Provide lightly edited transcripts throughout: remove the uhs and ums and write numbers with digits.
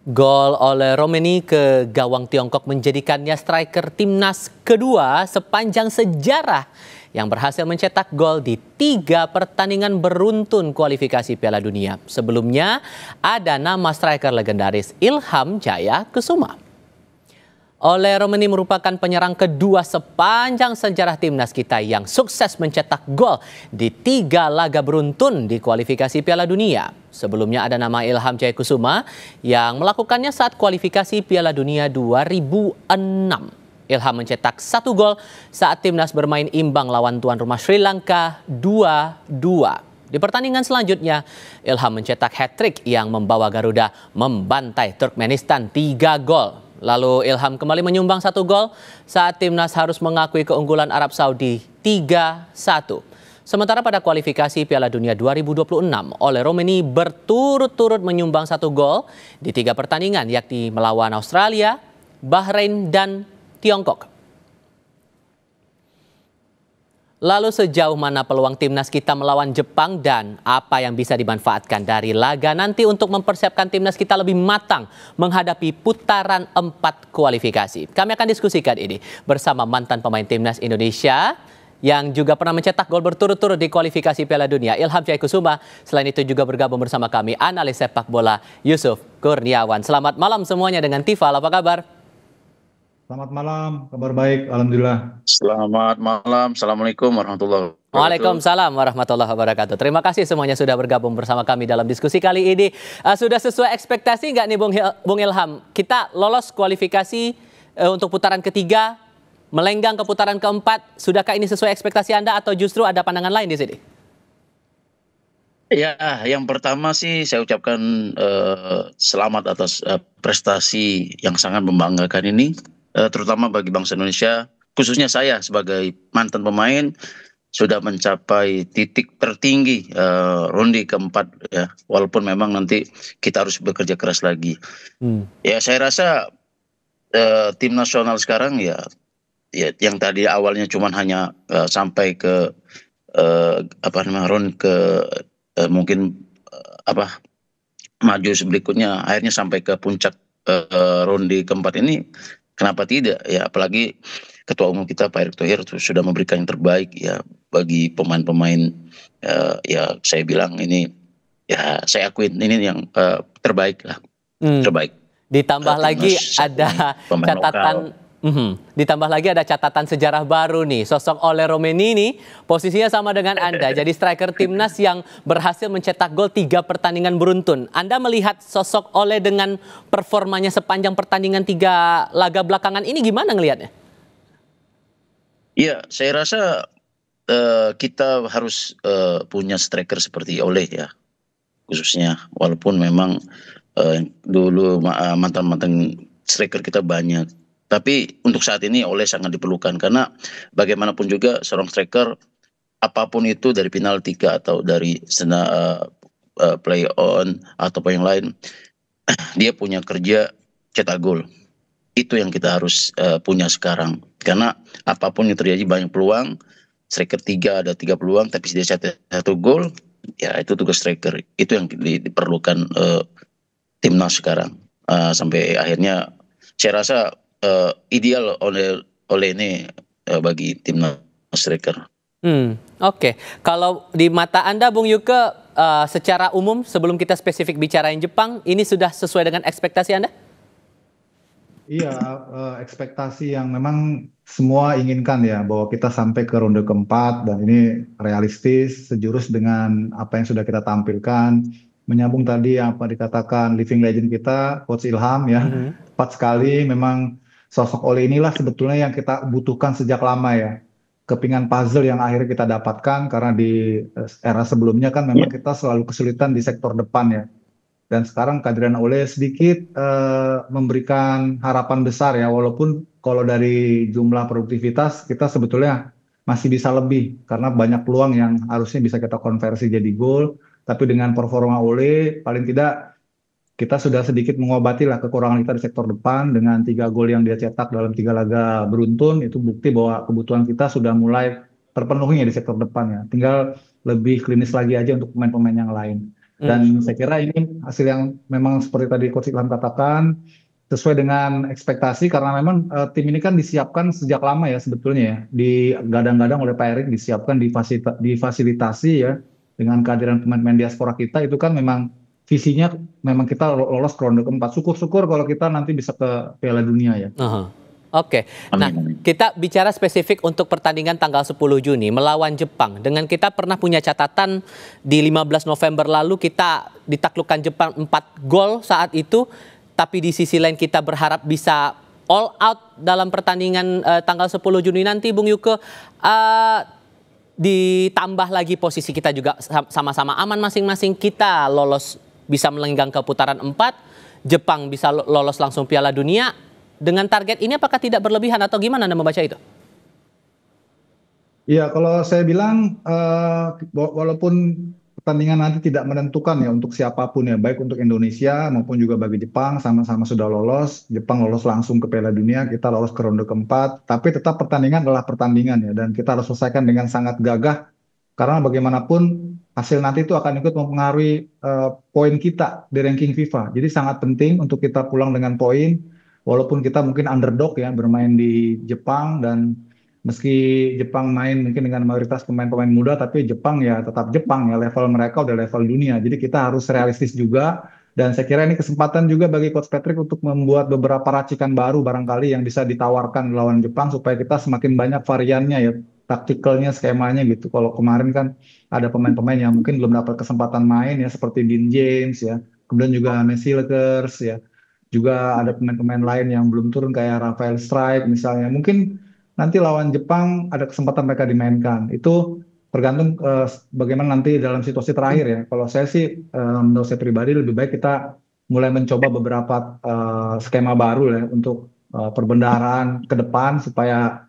Gol oleh Romeni ke gawang Tiongkok menjadikannya striker timnas kedua sepanjang sejarah yang berhasil mencetak gol di 3 pertandingan beruntun kualifikasi Piala Dunia. Sebelumnya ada nama striker legendaris Ilham Jaya Kusuma. Ole Romeni merupakan penyerang kedua sepanjang sejarah timnas kita yang sukses mencetak gol di 3 laga beruntun di kualifikasi Piala Dunia. Sebelumnya ada nama Ilham Jaya Kusuma yang melakukannya saat kualifikasi Piala Dunia 2006. Ilham mencetak 1 gol saat timnas bermain imbang lawan tuan rumah Sri Lanka 2-2. Di pertandingan selanjutnya, Ilham mencetak hat-trick yang membawa Garuda membantai Turkmenistan 3 gol. Lalu Ilham kembali menyumbang 1 gol saat timnas harus mengakui keunggulan Arab Saudi 3-1. Sementara pada kualifikasi Piala Dunia 2026, Ole Romeni berturut-turut menyumbang 1 gol di 3 pertandingan, yakni melawan Australia, Bahrain, dan Tiongkok. Lalu sejauh mana peluang timnas kita melawan Jepang dan apa yang bisa dimanfaatkan dari laga nanti untuk mempersiapkan timnas kita lebih matang menghadapi putaran 4 kualifikasi. Kami akan diskusikan ini bersama mantan pemain timnas Indonesia yang juga pernah mencetak gol berturut-turut di kualifikasi Piala Dunia, Ilham Jaya Kusuma. Selain itu juga bergabung bersama kami analis sepak bola Yusuf Kurniawan. Selamat malam semuanya dengan Tifal, apa kabar? Selamat malam, kabar baik, alhamdulillah. Selamat malam, Assalamualaikum warahmatullahi wabarakatuh. Waalaikumsalam warahmatullahi wabarakatuh. Terima kasih semuanya sudah bergabung bersama kami dalam diskusi kali ini. Sudah sesuai ekspektasi nggak nih Bung Ilham? Kita lolos kualifikasi untuk putaran ketiga, melenggang ke putaran keempat. Sudahkah ini sesuai ekspektasi Anda atau justru ada pandangan lain di sini? Ya, yang pertama sih saya ucapkan selamat atas prestasi yang sangat membanggakan ini. Terutama bagi bangsa Indonesia, khususnya saya sebagai mantan pemain sudah mencapai titik tertinggi ronde keempat ya, walaupun memang nanti kita harus bekerja keras lagi. Ya saya rasa tim nasional sekarang ya yang tadi awalnya cuma hanya sampai ke ronde ke mungkin maju berikutnya, akhirnya sampai ke puncak ronde keempat ini. Kenapa tidak ya, apalagi Ketua Umum kita Pak Erick Thohir sudah memberikan yang terbaik ya bagi pemain-pemain ya saya bilang ini ya saya akuin ini yang terbaik lah. Terbaik. Ditambah lagi ada catatan ditambah lagi ada catatan sejarah baru nih. Sosok Ole Romeni ini posisinya sama dengan Anda. Jadi striker timnas yang berhasil mencetak gol 3 pertandingan beruntun. Anda melihat sosok Ole dengan performanya sepanjang pertandingan 3 laga belakangan ini gimana ngelihatnya? Iya, saya rasa kita harus punya striker seperti Ole ya. Khususnya walaupun memang dulu mantan-mantan striker kita banyak. Tapi untuk saat ini Ole sangat diperlukan karena bagaimanapun juga seorang striker apapun itu dari penalti atau dari play on atau apa yang lain, dia punya kerja cetak gol. Itu yang kita harus punya sekarang karena apapun yang terjadi banyak peluang, striker 3 ada 3 peluang tapi dia cetak 1 gol, ya itu tugas striker. Itu yang diperlukan timnas sekarang sampai akhirnya saya rasa ideal oleh ini bagi timnas striker. Oke. Kalau di mata Anda Bung Yuke secara umum sebelum kita spesifik bicarain Jepang, ini sudah sesuai dengan ekspektasi Anda? Iya, ekspektasi yang memang semua inginkan ya, bahwa kita sampai ke ronde keempat dan ini realistis, sejurus dengan apa yang sudah kita tampilkan. Menyambung tadi yang apa dikatakan living legend kita, Coach Ilham ya, tepat sekali. Memang sosok Ole inilah sebetulnya yang kita butuhkan sejak lama ya. Kepingan puzzle yang akhirnya kita dapatkan karena di era sebelumnya kan memang kita selalu kesulitan di sektor depan ya. Dan sekarang kehadiran Ole sedikit memberikan harapan besar ya, walaupun kalau dari jumlah produktivitas kita sebetulnya masih bisa lebih karena banyak peluang yang harusnya bisa kita konversi jadi gol. Tapi dengan performa Ole paling tidak kita sudah sedikit mengobati lah kekurangan kita di sektor depan dengan 3 gol yang dia cetak dalam 3 laga beruntun. Itu bukti bahwa kebutuhan kita sudah mulai terpenuhi di sektor depan ya. Tinggal lebih klinis lagi aja untuk pemain-pemain yang lain. Dan saya kira ini hasil yang memang seperti tadi Coach Ilham katakan sesuai dengan ekspektasi karena memang tim ini kan disiapkan sejak lama ya sebetulnya ya. Digadang-gadang oleh Pak Erik disiapkan difasilitasi ya dengan kehadiran pemain-pemain diaspora kita itu kan memang visinya memang kita lolos ke ronde keempat. Syukur-syukur kalau kita nanti bisa ke Piala Dunia ya. Oke, nah kita bicara spesifik untuk pertandingan tanggal 10 Juni melawan Jepang. Dengan kita pernah punya catatan di 15 November lalu kita ditaklukkan Jepang 4 gol saat itu. Tapi di sisi lain kita berharap bisa all out dalam pertandingan tanggal 10 Juni nanti Bung Yuke. Ditambah lagi posisi kita juga sama-sama aman masing-masing. Kita lolos bisa melenggang ke putaran 4. Jepang bisa lolos langsung Piala Dunia. Dengan target ini apakah tidak berlebihan atau gimana Anda membaca itu? Iya, kalau saya bilang walaupun pertandingan nanti tidak menentukan ya untuk siapapun ya, baik untuk Indonesia maupun juga bagi Jepang sama-sama sudah lolos. Jepang lolos langsung ke Piala Dunia, kita lolos ke ronde keempat. Tapi tetap pertandingan adalah pertandingan ya, dan kita harus selesaikan dengan sangat gagah karena bagaimanapun hasil nanti itu akan ikut mempengaruhi poin kita di ranking FIFA. Jadi sangat penting untuk kita pulang dengan poin. Walaupun kita mungkin underdog ya bermain di Jepang dan meski Jepang main mungkin dengan mayoritas pemain-pemain muda tapi Jepang ya tetap Jepang ya level mereka udah level dunia. Jadi kita harus realistis juga dan saya kira ini kesempatan juga bagi Coach Patrick untuk membuat beberapa racikan baru barangkali yang bisa ditawarkan lawan Jepang supaya kita semakin banyak variannya ya taktikalnya skemanya gitu. Kalau kemarin kan ada pemain-pemain yang mungkin belum dapat kesempatan main ya seperti Dean James ya. Kemudian juga Messi Lekers ya. Juga ada pemain-pemain lain yang belum turun kayak Rafael Strike misalnya. Mungkin nanti lawan Jepang ada kesempatan mereka dimainkan. Itu tergantung bagaimana nanti dalam situasi terakhir ya. Kalau saya sih menurut saya pribadi lebih baik kita mulai mencoba beberapa skema baru ya untuk perbendaharaan ke depan supaya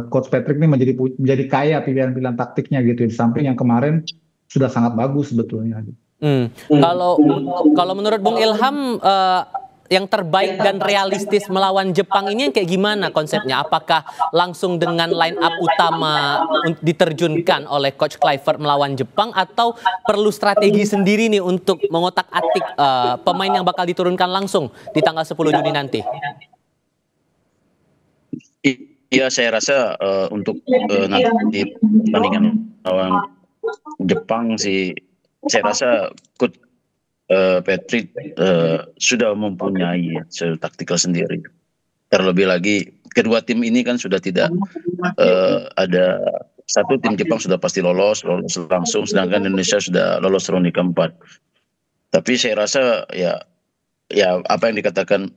Coach Patrick ini menjadi kaya pilihan-pilihan taktiknya gitu. Di samping yang kemarin sudah sangat bagus sebetulnya. Kalau menurut Bung Ilham yang terbaik dan realistis melawan Jepang ini yang kayak gimana konsepnya? Apakah langsung dengan line up utama diterjunkan oleh Coach Kluivert melawan Jepang atau perlu strategi sendiri nih untuk mengotak-atik pemain yang bakal diturunkan langsung di tanggal 10 Juni nanti? Iya, saya rasa untuk nanti pertandingan lawan Jepang sih, saya rasa Coach Patrick sudah mempunyai taktikal sendiri. Terlebih lagi kedua tim ini kan sudah tidak ada satu tim Jepang sudah pasti lolos langsung, sedangkan Indonesia sudah lolos ronde keempat. Tapi saya rasa ya apa yang dikatakan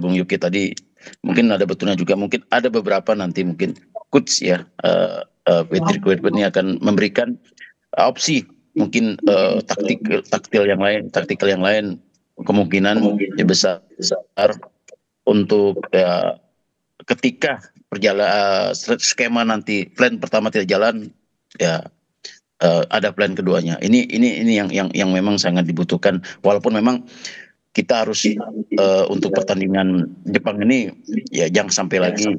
Bung Yuki tadi mungkin ada betulnya juga. Mungkin ada beberapa nanti mungkin coach ya Patrick Kluivert ini akan memberikan opsi. Mungkin taktikal yang lain kemungkinan besar untuk ketika skema nanti plan pertama tidak jalan ya ada plan keduanya. Ini yang memang sangat dibutuhkan, walaupun memang kita harus untuk pertandingan Jepang ini ya jangan sampai lagi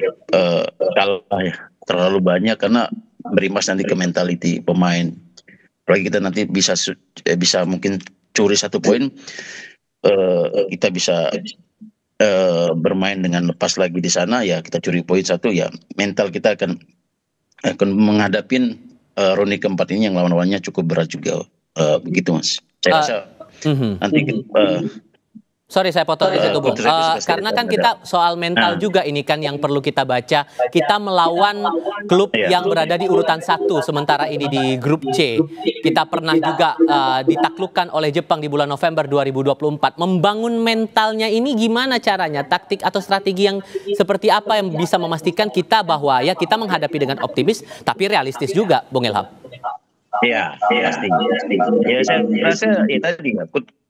kalah ya terlalu banyak karena berimbas nanti ke mentality pemain. Apalagi kita nanti bisa mungkin curi 1 poin, kita bisa bermain dengan lepas lagi di sana ya, kita curi poin 1 ya, mental kita akan menghadapin ronde keempat ini yang lawan-lawannya cukup berat juga, begitu Mas. Saya rasa nanti Sorry saya potong di situ Bung. Karena kan kita soal mental juga ini kan yang perlu kita baca. Kita melawan klub yang berada di urutan 1 sementara ini di grup C. Kita pernah juga ditaklukkan oleh Jepang di bulan November 2024. Membangun mentalnya ini gimana caranya? Taktik atau strategi yang seperti apa yang bisa memastikan kita bahwa ya kita menghadapi dengan optimis tapi realistis juga Bung Ilham? Ya, pasti. Ya saya rasa ya tadi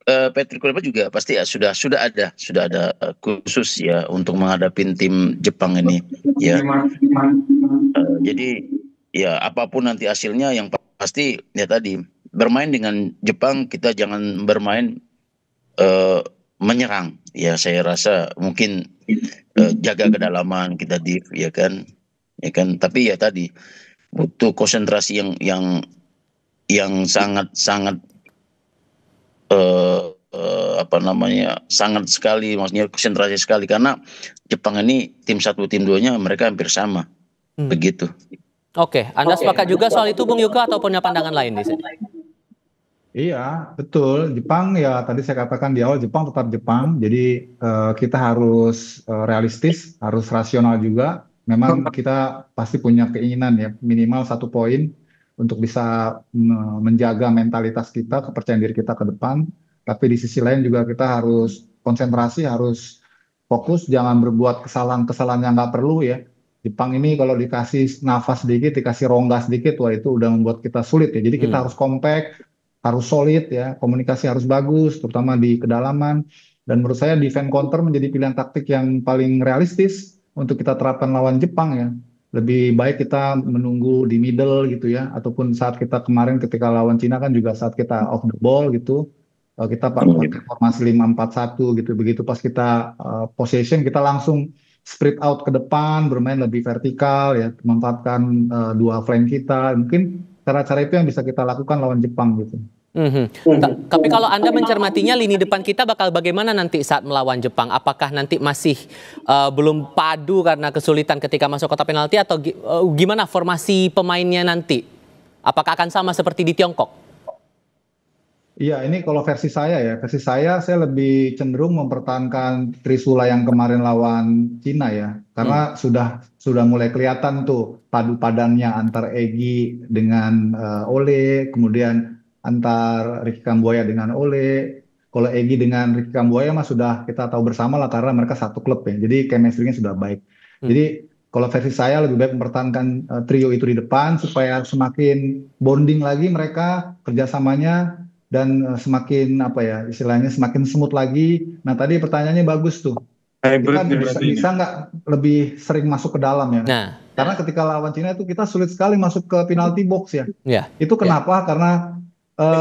Patrick Kluivert juga pasti ya sudah ada khusus ya untuk menghadapi tim Jepang ini ya. Jadi ya apapun nanti hasilnya yang pasti ya tadi bermain dengan Jepang kita jangan bermain menyerang ya. Saya rasa mungkin jaga kedalaman kita ya kan tapi ya tadi butuh konsentrasi yang sangat apa namanya, sangat sekali, maksudnya konsentrasi sekali, karena Jepang ini tim 1 tim 2-nya mereka hampir sama, begitu. Oke, Anda sepakat juga soal itu Bung Yuka atau punya pandangan lain di sini? Iya, betul. Jepang ya tadi saya katakan di awal Jepang tetap Jepang. Jadi kita harus realistis, harus rasional juga. Memang kita pasti punya keinginan ya minimal 1 poin untuk bisa menjaga mentalitas kita, kepercayaan diri kita ke depan. Tapi di sisi lain juga kita harus konsentrasi, harus fokus, jangan berbuat kesalahan-kesalahan yang nggak perlu ya. Jepang ini kalau dikasih nafas sedikit, dikasih rongga sedikit, wah itu udah membuat kita sulit ya. Jadi kita harus kompak, harus solid ya, komunikasi harus bagus, terutama di kedalaman. Dan menurut saya defense counter menjadi pilihan taktik yang paling realistis untuk kita terapkan lawan Jepang ya. Lebih baik kita menunggu di middle gitu ya, ataupun saat kita kemarin ketika lawan Cina kan juga saat kita off the ball gitu, kita pakai formasi 5-4-1 gitu. Begitu pas kita possession kita langsung spread out ke depan, bermain lebih vertikal ya, memanfaatkan dua flank kita. Mungkin cara-cara itu yang bisa kita lakukan lawan Jepang gitu. Tapi kalau Anda mencermatinya lini depan kita bakal bagaimana nanti saat melawan Jepang? Apakah nanti masih belum padu karena kesulitan ketika masuk kotak penalti atau gimana formasi pemainnya nanti? Apakah akan sama seperti di Tiongkok? Iya, ini kalau versi saya ya, saya lebih cenderung mempertahankan Trisula yang kemarin lawan Cina ya, karena sudah mulai kelihatan tuh padu padannya antar Egy dengan Ole, kemudian antar Ricky Kambuaya dengan Ole. Kalau Egy dengan Ricky Kambuaya mah sudah kita tahu bersama lah karena mereka satu klub ya, jadi chemistry-nya sudah baik. Jadi kalau versi saya lebih baik mempertahankan trio itu di depan supaya semakin bonding lagi mereka kerjasamanya. Dan semakin apa ya istilahnya semakin smooth lagi. Nah tadi pertanyaannya bagus tuh. Kita bisa nggak lebih sering masuk ke dalam ya? Nah, karena ketika lawan Cina itu kita sulit sekali masuk ke penalty box ya. Itu kenapa? Karena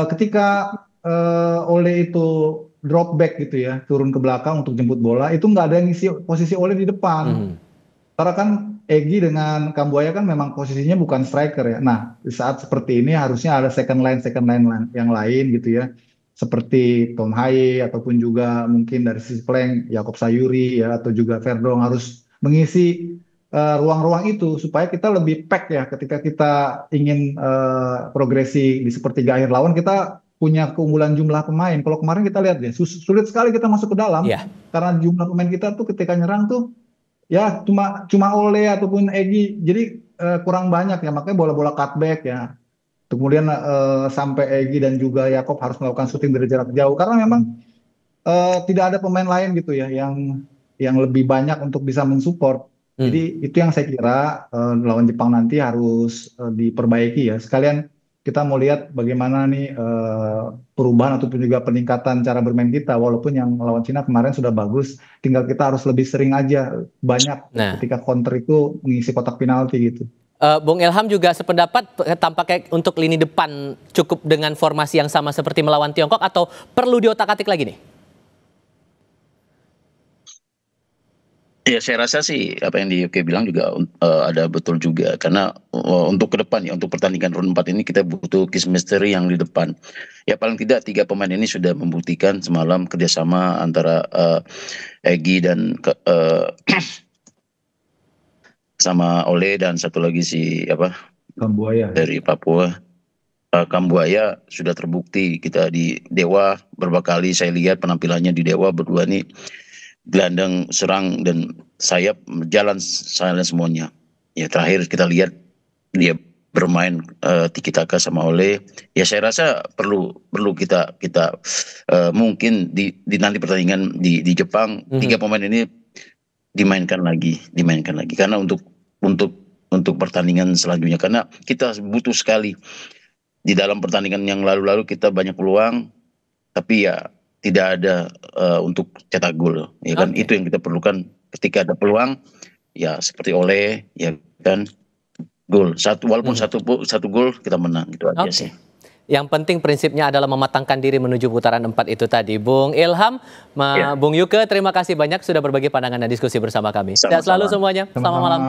ketika Ole itu drop back gitu ya, turun ke belakang untuk jemput bola, itu nggak ada yang ngisi posisi Ole di depan. Karena kan Egy dengan Kambuaya kan memang posisinya bukan striker ya. Nah, di saat seperti ini harusnya ada second line yang lain gitu ya. Seperti Tom Haye ataupun juga mungkin dari sisi flank Yakob Sayuri ya atau juga Verdong harus mengisi ruang-ruang itu supaya kita lebih pack ya ketika kita ingin progresi di sepertiga akhir lawan kita punya keunggulan jumlah pemain. Kalau kemarin kita lihat ya sulit sekali kita masuk ke dalam karena jumlah pemain kita tuh ketika nyerang tuh ya cuma Ole ataupun Egy, jadi kurang banyak ya, makanya bola-bola cutback ya. Kemudian sampai Egy dan juga Yakob harus melakukan syuting dari jarak jauh karena memang tidak ada pemain lain gitu ya yang lebih banyak untuk bisa mensupport. Jadi itu yang saya kira lawan Jepang nanti harus diperbaiki ya. Sekalian kita mau lihat bagaimana nih perubahan ataupun juga peningkatan cara bermain kita. Walaupun yang lawan Cina kemarin sudah bagus, tinggal kita harus lebih sering aja banyak ketika counter itu mengisi kotak penalti gitu. Bung Ilham juga sependapat tampaknya untuk lini depan cukup dengan formasi yang sama seperti melawan Tiongkok atau perlu diotak-atik lagi nih? Ya saya rasa sih apa yang di UK bilang juga ada betul juga karena untuk ke depan ya untuk pertandingan round 4 ini kita butuh chemistry yang di depan. Ya paling tidak 3 pemain ini sudah membuktikan semalam kerjasama antara Egy dan sama Ole dan satu lagi si Kambuaya dari Papua. Kambuaya sudah terbukti kita di Dewa beberapa kali saya lihat penampilannya di Dewa berdua nih. Gelandang, serang, dan sayap jalan semuanya. Ya terakhir kita lihat dia bermain tiki taka sama Ole. Ya saya rasa perlu kita mungkin di nanti pertandingan di Jepang 3 pemain ini dimainkan lagi karena untuk pertandingan selanjutnya karena kita butuh sekali di dalam pertandingan yang lalu-lalu kita banyak peluang tapi ya tidak ada untuk cetak gol ya kan itu yang kita perlukan ketika ada peluang ya seperti Ole ya kan gol walaupun satu gol kita menang gitu aja sih. Yang penting prinsipnya adalah mematangkan diri menuju putaran 4 itu tadi. Bung Ilham, Bung Yuke, terima kasih banyak sudah berbagi pandangan dan diskusi bersama kami. Sehat selalu semuanya. Selamat malam.